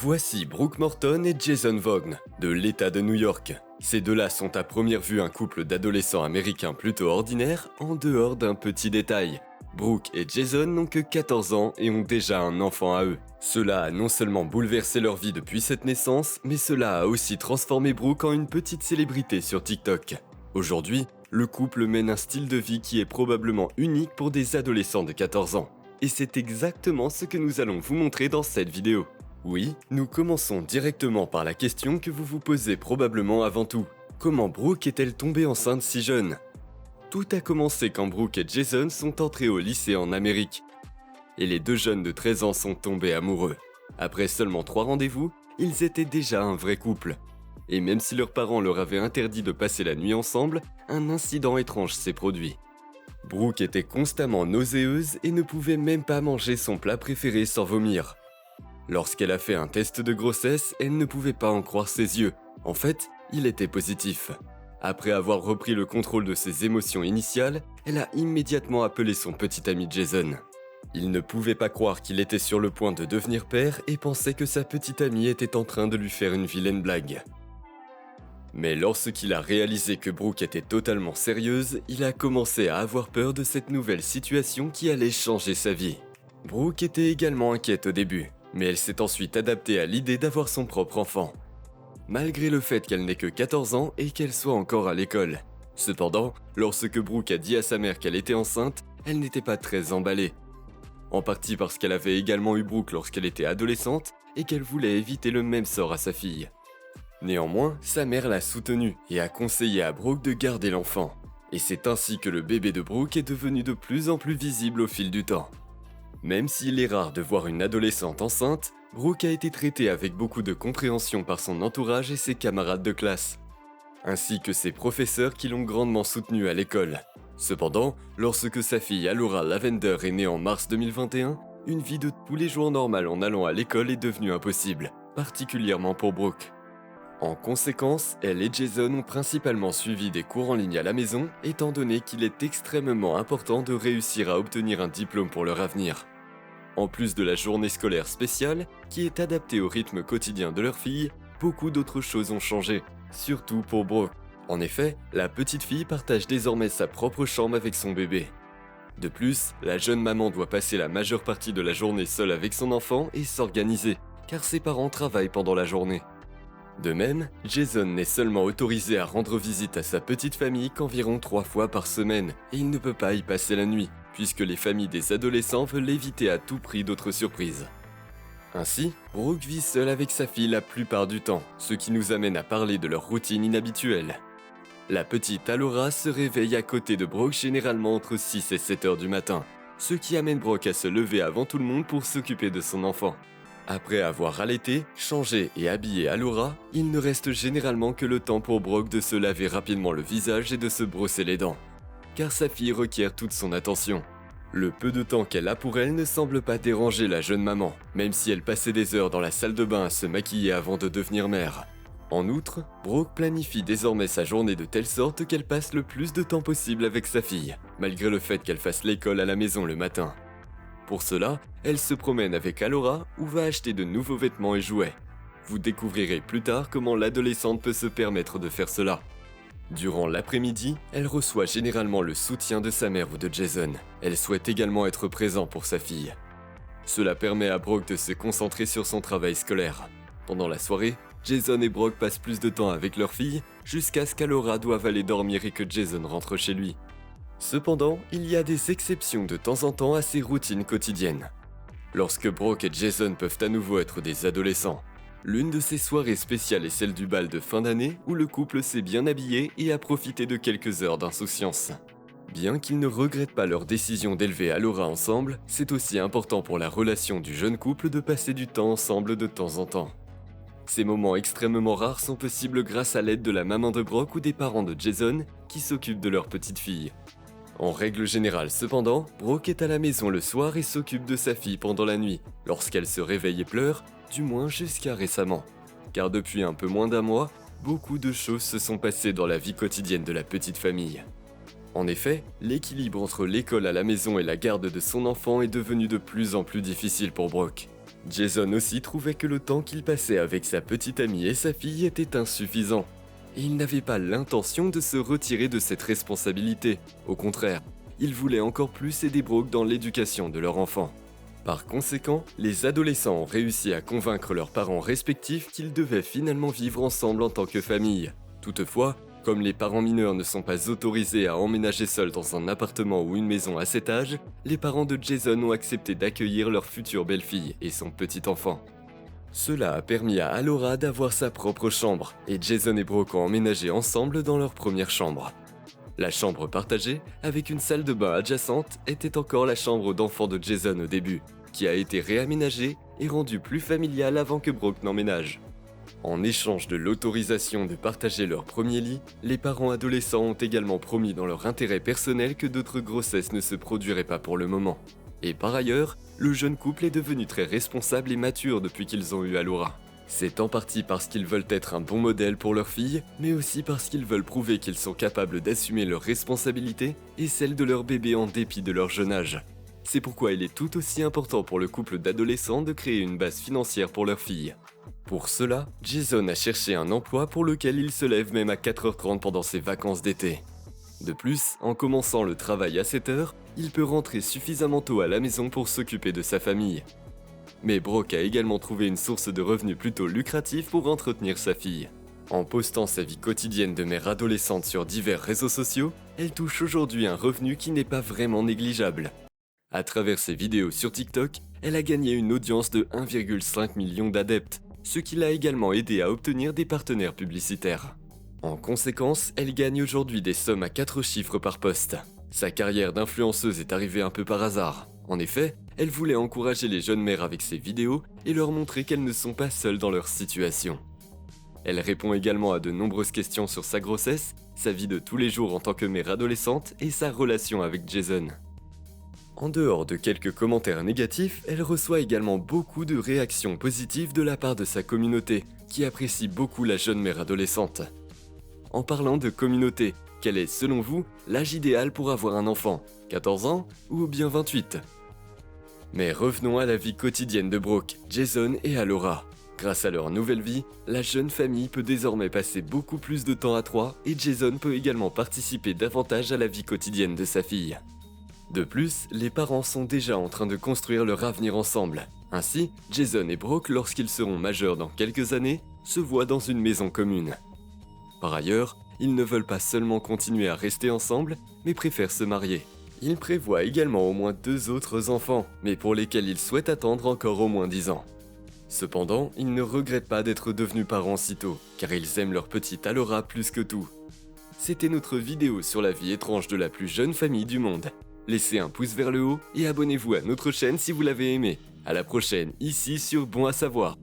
Voici Brooke Morton et Jason Vaughn, de l'État de New York. Ces deux-là sont à première vue un couple d'adolescents américains plutôt ordinaires, en dehors d'un petit détail. Brooke et Jason n'ont que 14 ans et ont déjà un enfant à eux. Cela a non seulement bouleversé leur vie depuis cette naissance, mais cela a aussi transformé Brooke en une petite célébrité sur TikTok. Aujourd'hui, le couple mène un style de vie qui est probablement unique pour des adolescents de 14 ans. Et c'est exactement ce que nous allons vous montrer dans cette vidéo. Oui, nous commençons directement par la question que vous vous posez probablement avant tout. Comment Brooke est-elle tombée enceinte si jeune ? Tout a commencé quand Brooke et Jason sont entrés au lycée en Amérique. Et les deux jeunes de 13 ans sont tombés amoureux. Après seulement 3 rendez-vous, ils étaient déjà un vrai couple. Et même si leurs parents leur avaient interdit de passer la nuit ensemble, un incident étrange s'est produit. Brooke était constamment nauséeuse et ne pouvait même pas manger son plat préféré sans vomir. Lorsqu'elle a fait un test de grossesse, elle ne pouvait pas en croire ses yeux. En fait, il était positif. Après avoir repris le contrôle de ses émotions initiales, elle a immédiatement appelé son petit ami Jason. Il ne pouvait pas croire qu'il était sur le point de devenir père et pensait que sa petite amie était en train de lui faire une vilaine blague. Mais lorsqu'il a réalisé que Brooke était totalement sérieuse, il a commencé à avoir peur de cette nouvelle situation qui allait changer sa vie. Brooke était également inquiète au début, mais elle s'est ensuite adaptée à l'idée d'avoir son propre enfant. Malgré le fait qu'elle n'ait que 14 ans et qu'elle soit encore à l'école. Cependant, lorsque Brooke a dit à sa mère qu'elle était enceinte, elle n'était pas très emballée. En partie parce qu'elle avait également eu Brooke lorsqu'elle était adolescente et qu'elle voulait éviter le même sort à sa fille. Néanmoins, sa mère l'a soutenue et a conseillé à Brooke de garder l'enfant. Et c'est ainsi que le bébé de Brooke est devenu de plus en plus visible au fil du temps. Même s'il est rare de voir une adolescente enceinte, Brooke a été traitée avec beaucoup de compréhension par son entourage et ses camarades de classe, ainsi que ses professeurs qui l'ont grandement soutenue à l'école. Cependant, lorsque sa fille Alora Lavender est née en mars 2021, une vie de tous les jours normale en allant à l'école est devenue impossible, particulièrement pour Brooke. En conséquence, elle et Jason ont principalement suivi des cours en ligne à la maison, étant donné qu'il est extrêmement important de réussir à obtenir un diplôme pour leur avenir. En plus de la journée scolaire spéciale, qui est adaptée au rythme quotidien de leur fille, beaucoup d'autres choses ont changé, surtout pour Brooke. En effet, la petite fille partage désormais sa propre chambre avec son bébé. De plus, la jeune maman doit passer la majeure partie de la journée seule avec son enfant et s'organiser, car ses parents travaillent pendant la journée. De même, Jason n'est seulement autorisé à rendre visite à sa petite famille qu'environ 3 fois par semaine, et il ne peut pas y passer la nuit, puisque les familles des adolescents veulent éviter à tout prix d'autres surprises. Ainsi, Brooke vit seule avec sa fille la plupart du temps, ce qui nous amène à parler de leur routine inhabituelle. La petite Alora se réveille à côté de Brooke généralement entre 6 et 7 heures du matin, ce qui amène Brooke à se lever avant tout le monde pour s'occuper de son enfant. Après avoir allaité, changé et habillé Alora, il ne reste généralement que le temps pour Brooke de se laver rapidement le visage et de se brosser les dents, car sa fille requiert toute son attention. Le peu de temps qu'elle a pour elle ne semble pas déranger la jeune maman, même si elle passait des heures dans la salle de bain à se maquiller avant de devenir mère. En outre, Brooke planifie désormais sa journée de telle sorte qu'elle passe le plus de temps possible avec sa fille, malgré le fait qu'elle fasse l'école à la maison le matin. Pour cela, elle se promène avec Alora ou va acheter de nouveaux vêtements et jouets. Vous découvrirez plus tard comment l'adolescente peut se permettre de faire cela. Durant l'après-midi, elle reçoit généralement le soutien de sa mère ou de Jason. Elle souhaite également être présent pour sa fille. Cela permet à Brooke de se concentrer sur son travail scolaire. Pendant la soirée, Jason et Brooke passent plus de temps avec leur fille, jusqu'à ce qu'Alora doive aller dormir et que Jason rentre chez lui. Cependant, il y a des exceptions de temps en temps à ces routines quotidiennes. Lorsque Brooke et Jason peuvent à nouveau être des adolescents, l'une de ces soirées spéciales est celle du bal de fin d'année où le couple s'est bien habillé et a profité de quelques heures d'insouciance. Bien qu'ils ne regrettent pas leur décision d'élever Alora ensemble, c'est aussi important pour la relation du jeune couple de passer du temps ensemble de temps en temps. Ces moments extrêmement rares sont possibles grâce à l'aide de la maman de Brooke ou des parents de Jason qui s'occupent de leur petite fille. En règle générale cependant, Brooke est à la maison le soir et s'occupe de sa fille pendant la nuit, lorsqu'elle se réveille et pleure, du moins jusqu'à récemment. Car depuis un peu moins d'un mois, beaucoup de choses se sont passées dans la vie quotidienne de la petite famille. En effet, l'équilibre entre l'école à la maison et la garde de son enfant est devenu de plus en plus difficile pour Brooke. Jason aussi trouvait que le temps qu'il passait avec sa petite amie et sa fille était insuffisant. Et il n'avait pas l'intention de se retirer de cette responsabilité. Au contraire, il voulait encore plus aider Brooke dans l'éducation de leur enfant. Par conséquent, les adolescents ont réussi à convaincre leurs parents respectifs qu'ils devaient finalement vivre ensemble en tant que famille. Toutefois, comme les parents mineurs ne sont pas autorisés à emménager seuls dans un appartement ou une maison à cet âge, les parents de Jason ont accepté d'accueillir leur future belle-fille et son petit enfant. Cela a permis à Alora d'avoir sa propre chambre, et Jason et Brooke ont emménagé ensemble dans leur première chambre. La chambre partagée, avec une salle de bain adjacente, était encore la chambre d'enfant de Jason au début, qui a été réaménagée et rendue plus familiale avant que Brooke n'emménage. En échange de l'autorisation de partager leur premier lit, les parents adolescents ont également promis dans leur intérêt personnel que d'autres grossesses ne se produiraient pas pour le moment. Et par ailleurs, le jeune couple est devenu très responsable et mature depuis qu'ils ont eu Alora. C'est en partie parce qu'ils veulent être un bon modèle pour leur fille, mais aussi parce qu'ils veulent prouver qu'ils sont capables d'assumer leurs responsabilités et celles de leur bébé en dépit de leur jeune âge. C'est pourquoi il est tout aussi important pour le couple d'adolescents de créer une base financière pour leur fille. Pour cela, Jason a cherché un emploi pour lequel il se lève même à 4h30 pendant ses vacances d'été. De plus, en commençant le travail à 7h, il peut rentrer suffisamment tôt à la maison pour s'occuper de sa famille. Mais Brooke a également trouvé une source de revenus plutôt lucrative pour entretenir sa fille. En postant sa vie quotidienne de mère adolescente sur divers réseaux sociaux, elle touche aujourd'hui un revenu qui n'est pas vraiment négligeable. À travers ses vidéos sur TikTok, elle a gagné une audience de 1,5 million d'adeptes, ce qui l'a également aidé à obtenir des partenaires publicitaires. En conséquence, elle gagne aujourd'hui des sommes à 4 chiffres par post. Sa carrière d'influenceuse est arrivée un peu par hasard. En effet, elle voulait encourager les jeunes mères avec ses vidéos et leur montrer qu'elles ne sont pas seules dans leur situation. Elle répond également à de nombreuses questions sur sa grossesse, sa vie de tous les jours en tant que mère adolescente et sa relation avec Jason. En dehors de quelques commentaires négatifs, elle reçoit également beaucoup de réactions positives de la part de sa communauté, qui apprécie beaucoup la jeune mère adolescente. En parlant de communauté, quel est selon vous l'âge idéal pour avoir un enfant? 14 ans ou bien 28? Mais revenons à la vie quotidienne de Brooke, Jason et Alora. Grâce à leur nouvelle vie, la jeune famille peut désormais passer beaucoup plus de temps à trois et Jason peut également participer davantage à la vie quotidienne de sa fille. De plus, les parents sont déjà en train de construire leur avenir ensemble. Ainsi, Jason et Brooke, lorsqu'ils seront majeurs dans quelques années, se voient dans une maison commune. Par ailleurs, ils ne veulent pas seulement continuer à rester ensemble, mais préfèrent se marier. Ils prévoient également au moins 2 autres enfants, mais pour lesquels ils souhaitent attendre encore au moins 10 ans. Cependant, ils ne regrettent pas d'être devenus parents si tôt, car ils aiment leur petite Alora plus que tout. C'était notre vidéo sur la vie étrange de la plus jeune famille du monde. Laissez un pouce vers le haut et abonnez-vous à notre chaîne si vous l'avez aimé. À la prochaine, ici sur Bon à savoir.